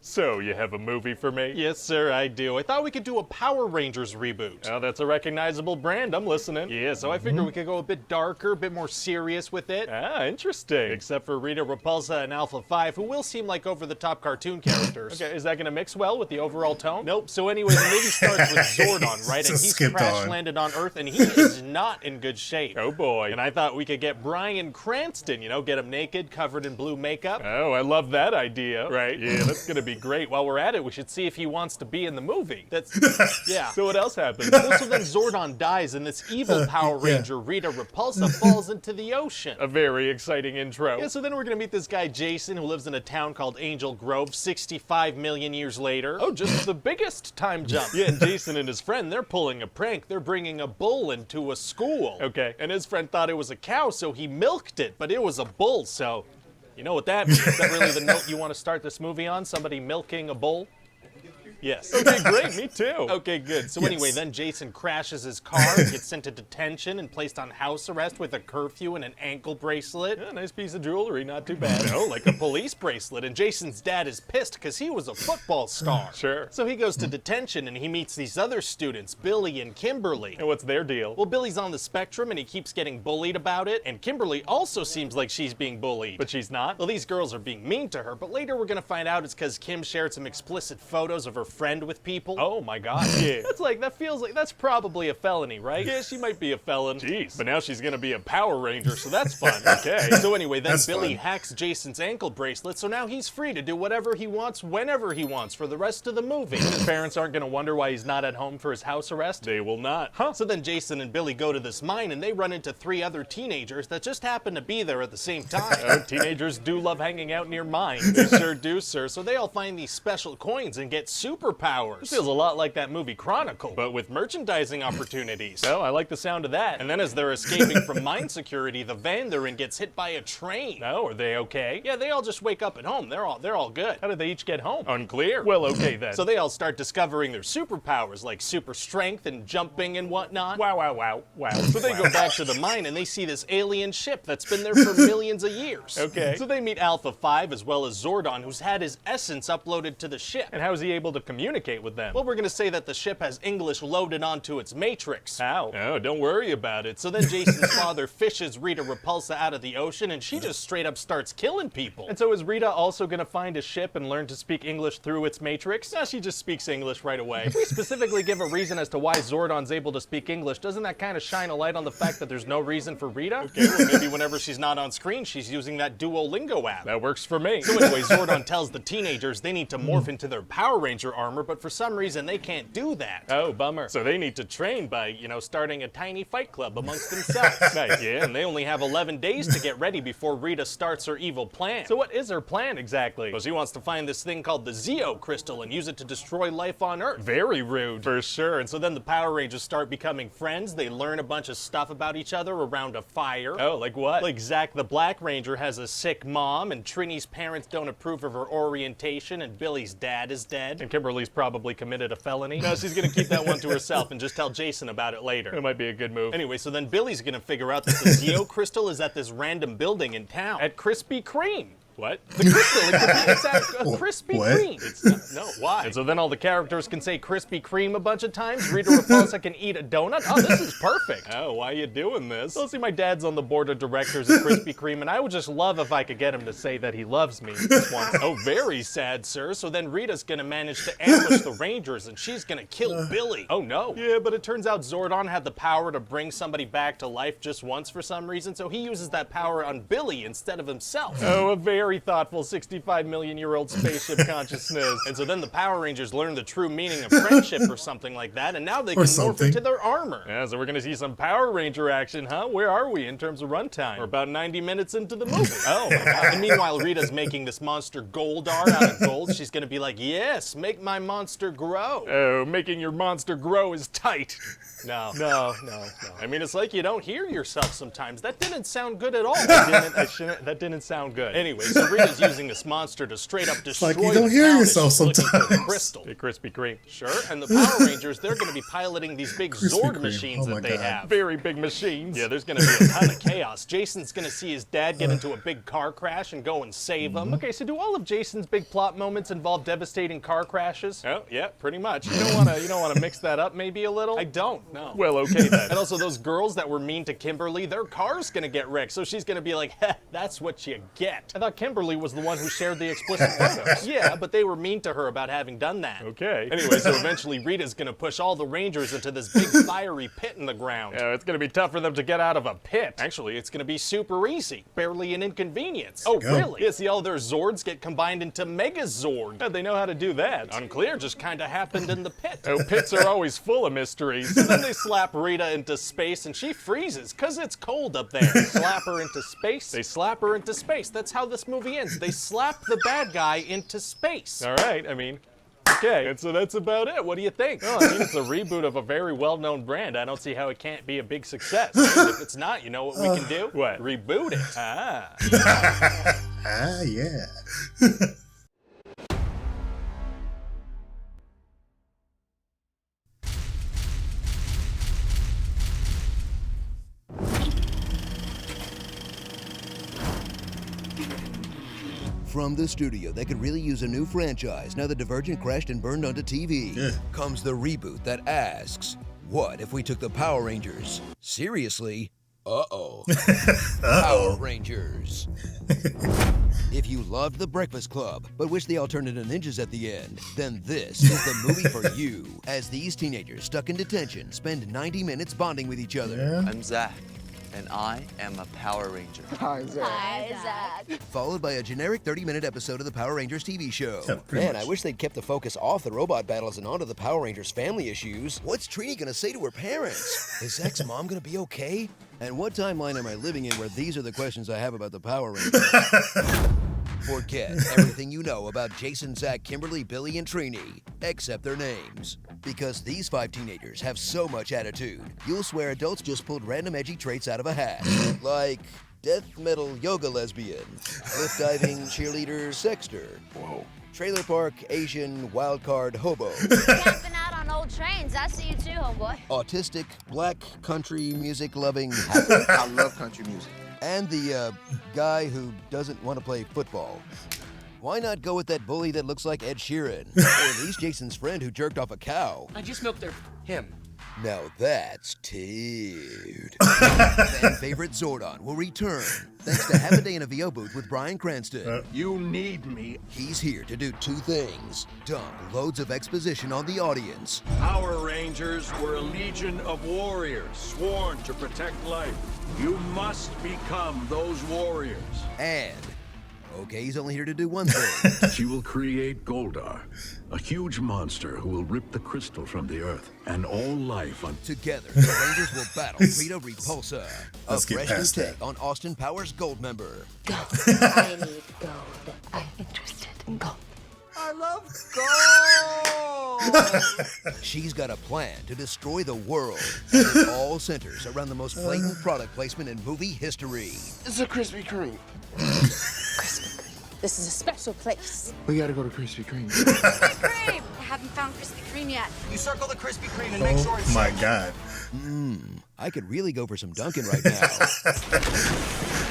So, you have a movie for me? Yes, sir, I do. I thought we could do a Power Rangers reboot. Oh, that's a recognizable brand. I'm listening. Yeah, so I figured we could go a bit darker, a bit more serious with it. Ah, interesting. Except for Rita Repulsa and Alpha 5, who will seem like over-the-top cartoon characters. Okay, is that gonna mix well with the overall tone? Nope. So anyway, the movie starts with Zordon, right? And he's crash-landed on Earth, and he is not in good shape. Oh, boy. And I thought we could get Bryan Cranston, you know, get him naked, covered in blue makeup. Oh, I love that idea. Right, yeah, that's gonna be great. While we're at it, we should see if he wants to be in the movie. Yeah. So what else happens? Well, so then Zordon dies, and this evil Power Ranger, Rita Repulsa, falls into the ocean. A very exciting intro. Yeah, so then we're gonna meet this guy Jason, who lives in a town called Angel Grove 65 million years later. Oh, just the biggest time jump. Yeah, and Jason and his friend, they're pulling a prank. They're bringing a bull into a school. Okay. And his friend thought it was a cow, so he milked it, but it was a bull, so you know what that means. Is that really the note you want to start this movie on? Somebody milking a bull? Yes. Okay, great, me too. Okay, good. So anyway, then Jason crashes his car and gets sent to detention and placed on house arrest with a curfew and an ankle bracelet. Yeah, nice piece of jewelry, not too bad. No, like a police bracelet. And Jason's dad is pissed because he was a football star. Sure. So he goes to detention and he meets these other students, Billy and Kimberly. And what's their deal? Well, Billy's on the spectrum and he keeps getting bullied about it, and Kimberly also seems like she's being bullied. But she's not? Well, these girls are being mean to her, but later we're gonna find out it's because Kim shared some explicit photos of her friend with people. Oh my god. Yeah. That feels like that's probably a felony, right? Yeah, she might be a felon. Jeez. But now she's gonna be a Power Ranger, so that's fun. Okay. So anyway, then That's Billy fun. hacks Jason's ankle bracelet, so now he's free to do whatever he wants, whenever he wants, for the rest of the movie. His parents aren't gonna wonder why he's not at home for his house arrest? They will not. Huh? So then Jason and Billy go to this mine, and they run into 3 other teenagers that just happen to be there at the same time. Oh, teenagers do love hanging out near mines. They sure do, sir. So they all find these special coins and get superpowers. Feels a lot like that movie Chronicle. But with merchandising opportunities. Oh, I like the sound of that. And then as they're escaping from mine security, the van they're in gets hit by a train. Oh, are they okay? Yeah, they all just wake up at home. They're all good. How did they each get home? Unclear. Well, okay then. So they all start discovering their superpowers, like super strength and jumping and whatnot. Wow, wow, wow, wow. So they go back to the mine and they see this alien ship that's been there for millions of years. Okay. So they meet Alpha 5 as well as Zordon, who's had his essence uploaded to the ship. And how is he able to communicate with them? Well, we're gonna say that the ship has English loaded onto its matrix. How? Oh, don't worry about it. So then Jason's father fishes Rita Repulsa out of the ocean and she just straight up starts killing people. And so is Rita also gonna find a ship and learn to speak English through its matrix? Now she just speaks English right away. If we specifically give a reason as to why Zordon's able to speak English, doesn't that kind of shine a light on the fact that there's no reason for Rita? Okay, well maybe whenever she's not on screen, she's using that Duolingo app. That works for me. So anyway, Zordon tells the teenagers they need to morph into their Power Ranger armor, but for some reason they can't do that. Oh, bummer. So they need to train by, starting a tiny fight club amongst themselves. Nice. Yeah, and they only have 11 days to get ready before Rita starts her evil plan. So what is her plan exactly? Well, she wants to find this thing called the Zeo crystal and use it to destroy life on Earth. Very rude. For sure. And so then the Power Rangers start becoming friends. They learn a bunch of stuff about each other around a fire. Oh, like what? Like Zack the Black Ranger has a sick mom, and Trini's parents don't approve of her orientation, and Billy's dad is dead. And Kimberly's probably committed a felony. No, she's gonna keep that one to herself and just tell Jason about it later. It might be a good move. Anyway, so then Billy's gonna figure out that the Zeo crystal is at this random building in town. At Krispy Kreme. What? The crystal, it's at Krispy What? Kreme. It's not, no, why? And so then all the characters can say Krispy Kreme a bunch of times. Rita Repulsa can eat a donut. Oh, this is perfect. Oh, why are you doing this? Well, see, my dad's on the board of directors at Krispy Kreme, and I would just love if I could get him to say that he loves me this once. Oh, very sad, sir. So then Rita's gonna manage to ambush the Rangers, and she's gonna kill Billy. Oh, no. Yeah, but it turns out Zordon had the power to bring somebody back to life just once for some reason, so he uses that power on Billy instead of himself. Oh, a very thoughtful 65-million-year-old spaceship consciousness. And so then the Power Rangers learn the true meaning of friendship or something like that, and now they can morph something. into their armor. Yeah, so we're gonna see some Power Ranger action, huh? Where are we in terms of runtime? We're about 90 minutes into the movie. Oh, my God. And meanwhile, Rita's making this monster Goldar out of gold. She's gonna be like, yes, make my monster grow. Oh, making your monster grow is tight. No. No. I mean, it's like you don't hear yourself sometimes. That didn't sound good at all. That didn't sound good. Anyways, So Rita's using this monster to straight up destroy like you don't the hear town yourself as she's looking for the sometimes. crystal. Hey, Krispy Kreme. Sure, and the Power Rangers, they're going to be piloting these big Krispy Zord Kreme. machines Oh my that they God. have. Very big machines. Yeah, there's going to be a ton of chaos. Jason's going to see his dad get into a big car crash and go and save him. Okay, so do all of Jason's big plot moments involve devastating car crashes? Oh, yeah, pretty much. You don't want to mix that up maybe a little? I don't, no. Well, okay then. And also those girls that were mean to Kimberly, their car's going to get wrecked, so she's going to be like, heh, that's what you get. I thought Kimberly was the one who shared the explicit photos. Yeah, but they were mean to her about having done that. Okay. Anyway, so eventually Rita's gonna push all the Rangers into this big fiery pit in the ground. It's gonna be tough for them to get out of a pit. Actually, it's gonna be super easy. Barely an inconvenience. Oh, Go. really? Yeah, see all their Zords get combined into Megazord. How'd they know how to do that? Unclear, just kinda happened in the pit. Oh, pits are always full of mysteries. And then they slap Rita into space and she freezes, cause it's cold up there. Slap her into space, they slap her into space. That's how this movie ends. They slap the bad guy into space. All right, I mean, okay. And so that's about it. What do you think? Well, I mean, it's a reboot of a very well-known brand. I don't see how it can't be a big success. If it's not, you know what we can do? What? Reboot it. Ah. Ah, yeah. From the studio that could really use a new franchise now that Divergent crashed and burned onto TV, Yeah. comes the reboot that asks, what if we took the Power Rangers seriously? Uh-oh. Power Rangers. If you loved The Breakfast Club, but wish they all turned into ninjas at the end, then this is the movie for you. As these teenagers stuck in detention spend 90 minutes bonding with each other. Yeah. I'm Zach, and I am a Power Ranger. Hi, Zach. Followed by a generic 30-minute episode of the Power Rangers TV show. Yeah, pretty Man, much. I wish they'd kept the focus off the robot battles and onto the Power Rangers family issues. What's Trini gonna say to her parents? Is Zach's mom gonna be okay? And what timeline am I living in where these are the questions I have about the Power Rangers? Forget everything you know about Jason, Zach, Kimberly, Billy, and Trini, except their names. Because these 5 teenagers have so much attitude, you'll swear adults just pulled random edgy traits out of a hat. Like death metal yoga lesbian, cliff diving cheerleader sexter, whoa, trailer park Asian wildcard hobo, Camping out on old trains. I see you too, homeboy. autistic black country music loving I love country music. and the guy who doesn't want to play football. Why not go with that bully that looks like Ed Sheeran? Or at least Jason's friend who jerked off a cow. I just milked him. Now that's dude. Fan favorite Zordon will return thanks to Half a Day in a VO booth with Bryan Cranston. You need me. He's here to do 2 things. Dump loads of exposition on the audience. Power Rangers were a legion of warriors sworn to protect life. You must become those warriors. And, okay, he's only here to do one thing. She will create Goldar, a huge monster who will rip the crystal from the earth and all life on. Together, the Rangers will battle Rita Repulsa. A Let's get fresh new past take that. on Austin Powers Goldmember. I need gold. I'm interested in gold. I love gold. She's got a plan to destroy the world. And it all centers around the most blatant product placement in movie history. It's a Krispy Kreme. This is a special place. We gotta go to Krispy Kreme. Kreme! I haven't found Krispy Kreme yet. You circle the Krispy Kreme and make sure it's Oh my God. I could really go for some Dunkin' right now.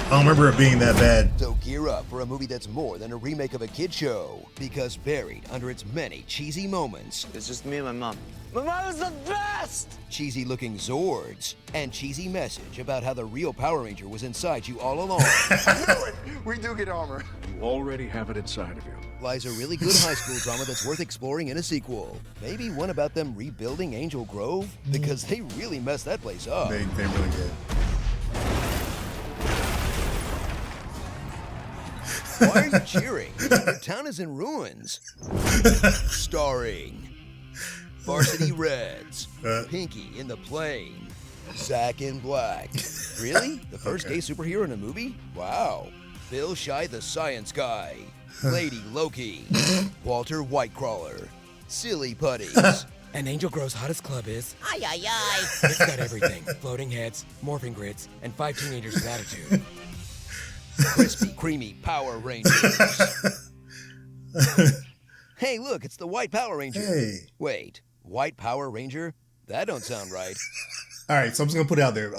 I don't remember it being that bad. So gear up for a movie that's more than a remake of a kid show. Because buried under its many cheesy moments, It's just me and my mom. My mom is the best! cheesy looking Zords, and cheesy message about how the real Power Ranger was inside you all along, I knew it. We do get armor. You already have it inside of you. lies a really good high school drama that's worth exploring in a sequel. Maybe one about them rebuilding Angel Grove? Because they really messed that place up. They really did. Why are you cheering? Your town is in ruins. Starring Varsity Reds, Pinky in the Plane, Zach in Black. Really? The first gay superhero in a movie? Wow. Bill Shy the Science Guy, Lady Loki, Walter Whitecrawler, Silly Putties. And Angel Grove's hottest club is... Ay, ay, ay. It's got everything. Floating heads, morphing grids, and 5 teenagers with attitude. Crispy, creamy Power Rangers. Hey, look, it's the White Power Ranger. Hey. Wait, White Power Ranger? That don't sound right. All right, so I'm just gonna put it out there.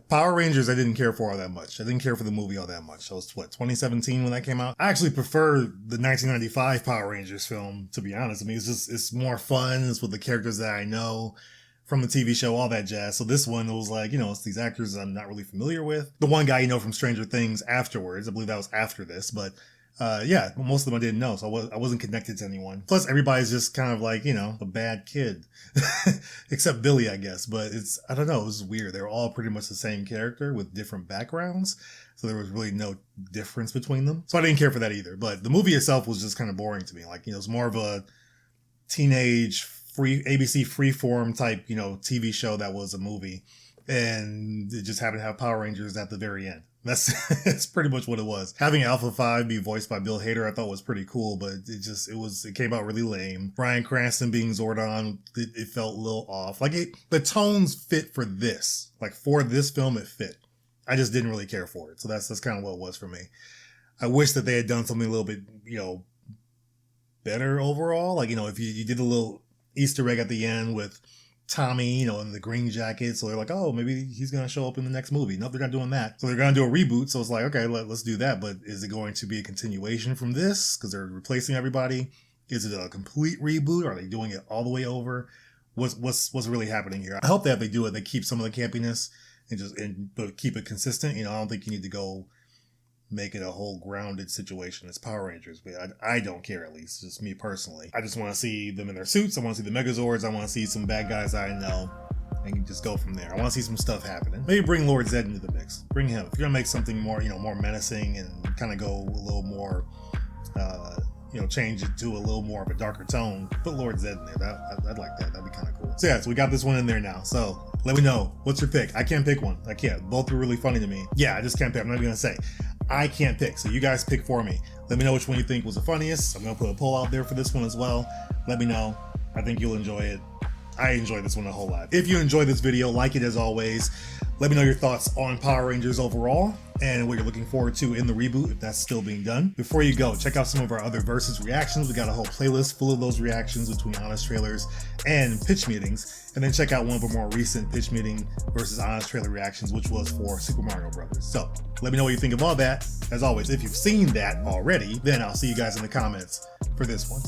Power Rangers, I didn't care for all that much. I didn't care for the movie all that much. So it's what, 2017 when that came out? I actually prefer the 1995 Power Rangers film, to be honest. I mean, it's more fun. It's with the characters that I know from the TV show, all that jazz. So this one, it was like, you know, it's these actors I'm not really familiar with. The one guy you know from Stranger Things afterwards, I believe that was after this, but yeah, most of them I didn't know, so I wasn't connected to anyone. Plus, everybody's just kind of like, you know, a bad kid. Except Billy, I guess. But I don't know, it was weird. They were all pretty much the same character with different backgrounds. So there was really no difference between them. So I didn't care for that either. But the movie itself was just kind of boring to me. Like, you know, it's more of a teenage ABC freeform type, you know, TV show that was a movie. And it just happened to have Power Rangers at the very end. That's pretty much what it was. Having Alpha 5 be voiced by Bill Hader, I thought was pretty cool, but it came out really lame. Bryan Cranston being Zordon, it felt a little off. Like the tones fit for this. Like for this film, it fit. I just didn't really care for it. So that's kind of what it was for me. I wish that they had done something a little bit, you know, better overall. Like, you know, if you did a little Easter egg at the end with Tommy, you know, in the green jacket. So they're like, oh, maybe he's going to show up in the next movie. No, they're not doing that. So they're going to do a reboot. So it's like, okay, let's do that. But is it going to be a continuation from this? Because they're replacing everybody. Is it a complete reboot? Are they doing it all the way over? What's really happening here? I hope that if they do it, they keep some of the campiness but keep it consistent. You know, I don't think you need to go make it a whole grounded situation. It's Power Rangers, but I don't care, at least. Just me personally. I just want to see them in their suits. I want to see the Megazords. I want to see some bad guys I know and just go from there. I want to see some stuff happening. Maybe bring Lord Zed into the mix. Bring him. If you're going to make something more, you know, more menacing and kind of go a little more, you know, change it to a little more of a darker tone, put Lord Zed in there. I'd like that. That'd be kind of cool. So yeah, so we got this one in there now. So let me know. What's your pick? I can't pick one. I can't. Both are really funny to me. Yeah, I just can't pick. I'm not even going to say. I can't pick, so you guys pick for me. Let me know which one you think was the funniest. I'm going to put a poll out there for this one as well. Let me know. I think you'll enjoy it. I enjoyed this one a whole lot. If you enjoyed this video, like it as always. Let me know your thoughts on Power Rangers overall and what you're looking forward to in the reboot, if that's still being done. Before you go, check out some of our other Versus reactions. We got a whole playlist full of those reactions between Honest Trailers and pitch meetings. And then check out one of our more recent pitch meeting versus Honest Trailer reactions, which was for Super Mario Brothers. So let me know what you think of all that. As always, if you've seen that already, then I'll see you guys in the comments for this one.